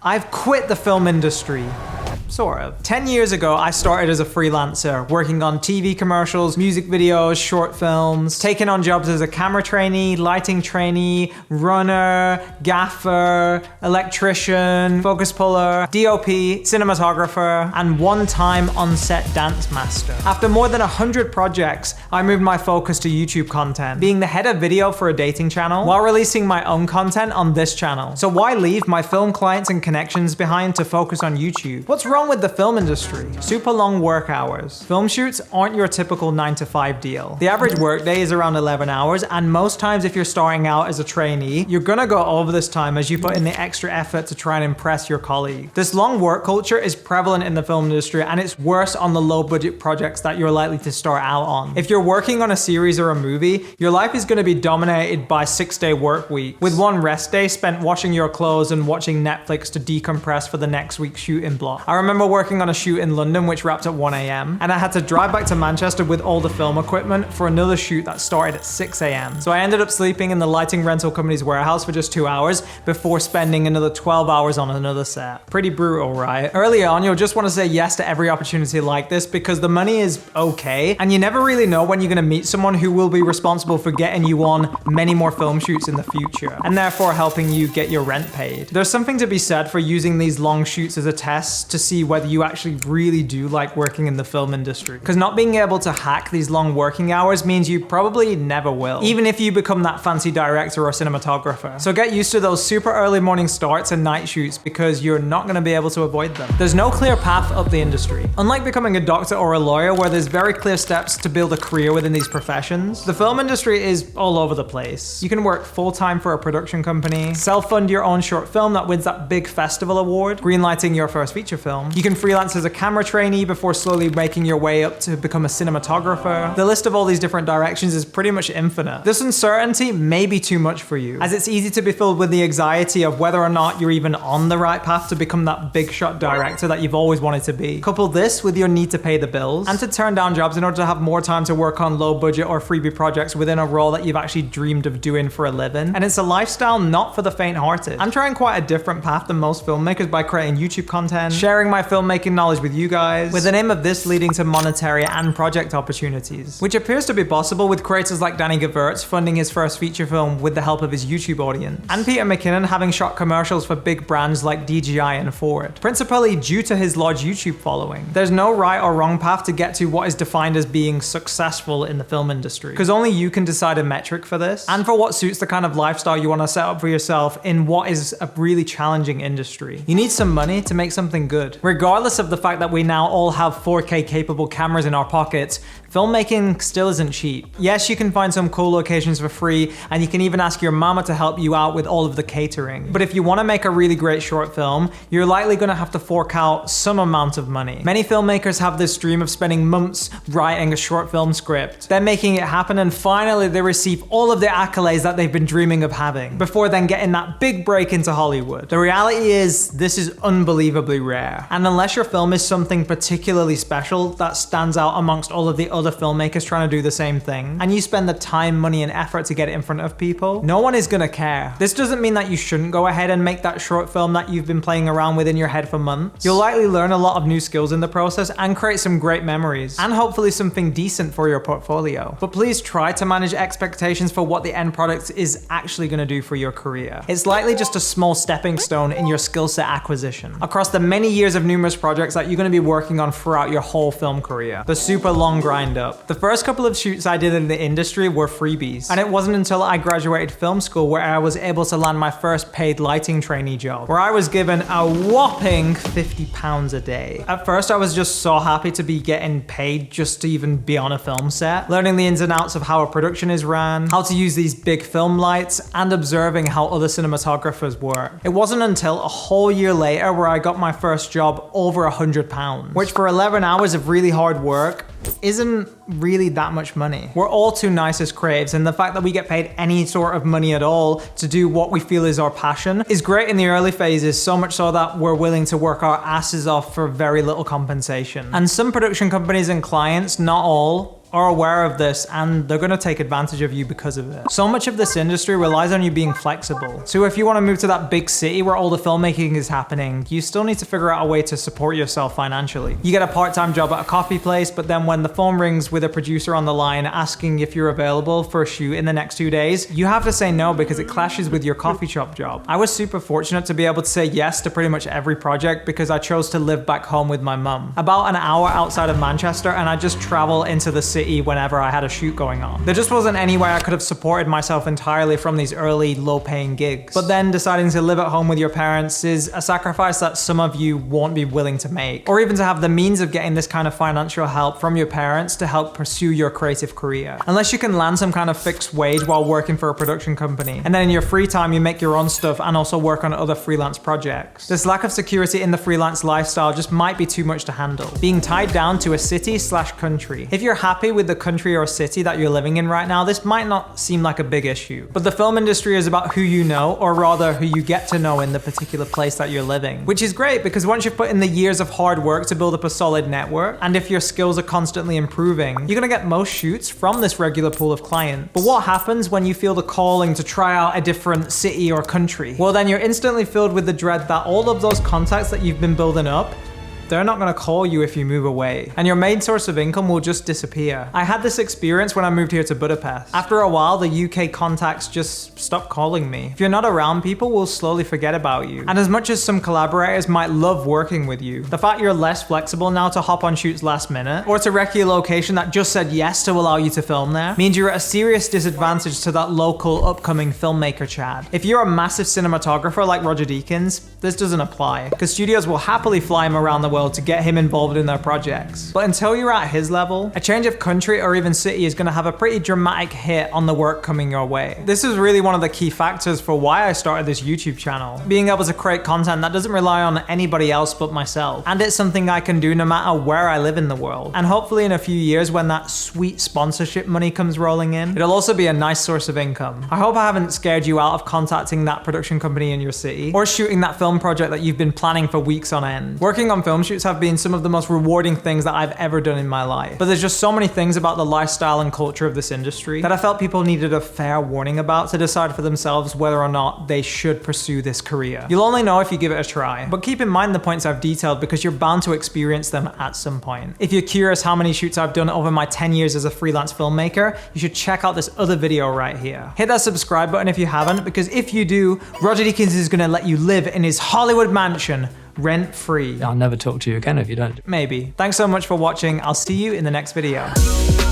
I've quit the film industry. Sort of. 10 years ago, I started as a freelancer, working on TV commercials, music videos, short films, taking on jobs as a camera trainee, lighting trainee, runner, gaffer, electrician, focus puller, DOP, cinematographer, and one-time on-set dance master. After more than 100 projects, I moved my focus to YouTube content, being the head of video for a dating channel, while releasing my own content on this channel. So why leave my film clients and connections behind to focus on YouTube? What's wrong with the film industry? Super long work hours. Film shoots aren't your typical 9-to-5 deal. The average workday is around 11 hours, and most times if you're starting out as a trainee, you're gonna go over this time as you put in the extra effort to try and impress your colleague. This long work culture is prevalent in the film industry, and it's worse on the low budget projects that you're likely to start out on. If you're working on a series or a movie, your life is gonna be dominated by 6-day work week, with one rest day spent washing your clothes and watching Netflix to decompress for the next week's shooting block. I remember working on a shoot in London which wrapped at 1 a.m. and I had to drive back to Manchester with all the film equipment for another shoot that started at 6 a.m. So I ended up sleeping in the lighting rental company's warehouse for just 2 hours before spending another 12 hours on another set. Pretty brutal, right? Early on, you'll just want to say yes to every opportunity like this because the money is okay, and you never really know when you're gonna meet someone who will be responsible for getting you on many more film shoots in the future, and therefore helping you get your rent paid. There's something to be said for using these long shoots as a test to see whether you actually really do like working in the film industry. Because not being able to hack these long working hours means you probably never will, even if you become that fancy director or cinematographer. So get used to those super early morning starts and night shoots because you're not going to be able to avoid them. There's no clear path up the industry. Unlike becoming a doctor or a lawyer where there's very clear steps to build a career within these professions, the film industry is all over the place. You can work full-time for a production company, self-fund your own short film that wins that big festival award, greenlighting your first feature film. You can freelance as a camera trainee before slowly making your way up to become a cinematographer. The list of all these different directions is pretty much infinite. This uncertainty may be too much for you, as it's easy to be filled with the anxiety of whether or not you're even on the right path to become that big shot director that you've always wanted to be. Couple this with your need to pay the bills and to turn down jobs in order to have more time to work on low budget or freebie projects within a role that you've actually dreamed of doing for a living. And it's a lifestyle not for the faint-hearted. I'm trying quite a different path than most filmmakers by creating YouTube content, sharing my filmmaking knowledge with you guys, with the aim of this leading to monetary and project opportunities, which appears to be possible with creators like Danny Gewirtz funding his first feature film with the help of his YouTube audience, and Peter McKinnon having shot commercials for big brands like DJI and Ford, principally due to his large YouTube following. There's no right or wrong path to get to what is defined as being successful in the film industry, because only you can decide a metric for this, and for what suits the kind of lifestyle you want to set up for yourself in what is a really challenging industry. You need some money to make something good. Regardless of the fact that we now all have 4K capable cameras in our pockets, filmmaking still isn't cheap. Yes, you can find some cool locations for free, and you can even ask your mama to help you out with all of the catering. But if you want to make a really great short film, you're likely going to have to fork out some amount of money. Many filmmakers have this dream of spending months writing a short film script, then making it happen, and finally they receive all of the accolades that they've been dreaming of having, before then getting that big break into Hollywood. The reality is, this is unbelievably rare. And unless your film is something particularly special that stands out amongst all of the other filmmakers trying to do the same thing, and you spend the time, money, and effort to get it in front of people, no one is gonna care. This doesn't mean that you shouldn't go ahead and make that short film that you've been playing around with in your head for months. You'll likely learn a lot of new skills in the process and create some great memories, and hopefully something decent for your portfolio. But please try to manage expectations for what the end product is actually gonna do for your career. It's likely just a small stepping stone in your skill set acquisition across the many years of numerous projects that you're gonna be working on throughout your whole film career. The super long grind up. The first couple of shoots I did in the industry were freebies, and it wasn't until I graduated film school where I was able to land my first paid lighting trainee job, where I was given a whopping £50 a day. At first I was just so happy to be getting paid just to even be on a film set, learning the ins and outs of how a production is ran, how to use these big film lights, and observing how other cinematographers work. It wasn't until a whole year later where I got my first job over £100, which for 11 hours of really hard work isn't really that much money. We're all too nice as creatives, and the fact that we get paid any sort of money at all to do what we feel is our passion is great in the early phases, so much so that we're willing to work our asses off for very little compensation. And some production companies and clients, not all, are aware of this and they're gonna take advantage of you because of it. So much of this industry relies on you being flexible. So if you wanna move to that big city where all the filmmaking is happening, you still need to figure out a way to support yourself financially. You get a part-time job at a coffee place, but then when the phone rings with a producer on the line asking if you're available for a shoot in the next 2 days, you have to say no because it clashes with your coffee shop job. I was super fortunate to be able to say yes to pretty much every project because I chose to live back home with my mum, about an hour outside of Manchester, and I just travel into the city whenever I had a shoot going on. There just wasn't any way I could have supported myself entirely from these early low-paying gigs. But then deciding to live at home with your parents is a sacrifice that some of you won't be willing to make, or even to have the means of getting this kind of financial help from your parents to help pursue your creative career. Unless you can land some kind of fixed wage while working for a production company, and then in your free time you make your own stuff and also work on other freelance projects. This lack of security in the freelance lifestyle just might be too much to handle, being tied down to a city/country. If you're happy with the country or city that you're living in right now, this might not seem like a big issue. But the film industry is about who you know, or rather who you get to know in the particular place that you're living. Which is great because once you've put in the years of hard work to build up a solid network, and if your skills are constantly improving, you're gonna get most shoots from this regular pool of clients. But what happens when you feel the calling to try out a different city or country? Well, then you're instantly filled with the dread that all of those contacts that you've been building up, they're not gonna call you if you move away, and your main source of income will just disappear. I had this experience when I moved here to Budapest. After a while, the UK contacts just stopped calling me. If you're not around, people will slowly forget about you. And as much as some collaborators might love working with you, the fact you're less flexible now to hop on shoots last minute, or to wreck your location that just said yes to allow you to film there, means you're at a serious disadvantage to that local upcoming filmmaker Chad. If you're a massive cinematographer like Roger Deakins, this doesn't apply, because studios will happily fly him around the world to get him involved in their projects. But until you're at his level, a change of country or even city is gonna have a pretty dramatic hit on the work coming your way. This is really one of the key factors for why I started this YouTube channel, being able to create content that doesn't rely on anybody else but myself. And it's something I can do no matter where I live in the world. And hopefully in a few years when that sweet sponsorship money comes rolling in, it'll also be a nice source of income. I hope I haven't scared you out of contacting that production company in your city, or shooting that film project that you've been planning for weeks on end. Working on film shoots have been some of the most rewarding things that I've ever done in my life. But there's just so many things about the lifestyle and culture of this industry that I felt people needed a fair warning about to decide for themselves whether or not they should pursue this career. You'll only know if you give it a try, but keep in mind the points I've detailed because you're bound to experience them at some point. If you're curious how many shoots I've done over my 10 years as a freelance filmmaker, you should check out this other video right here. Hit that subscribe button if you haven't, because if you do, Roger Deakins is gonna let you live in his Hollywood mansion rent-free. I'll never talk to you again if you don't. Maybe. Thanks so much for watching. I'll see you in the next video.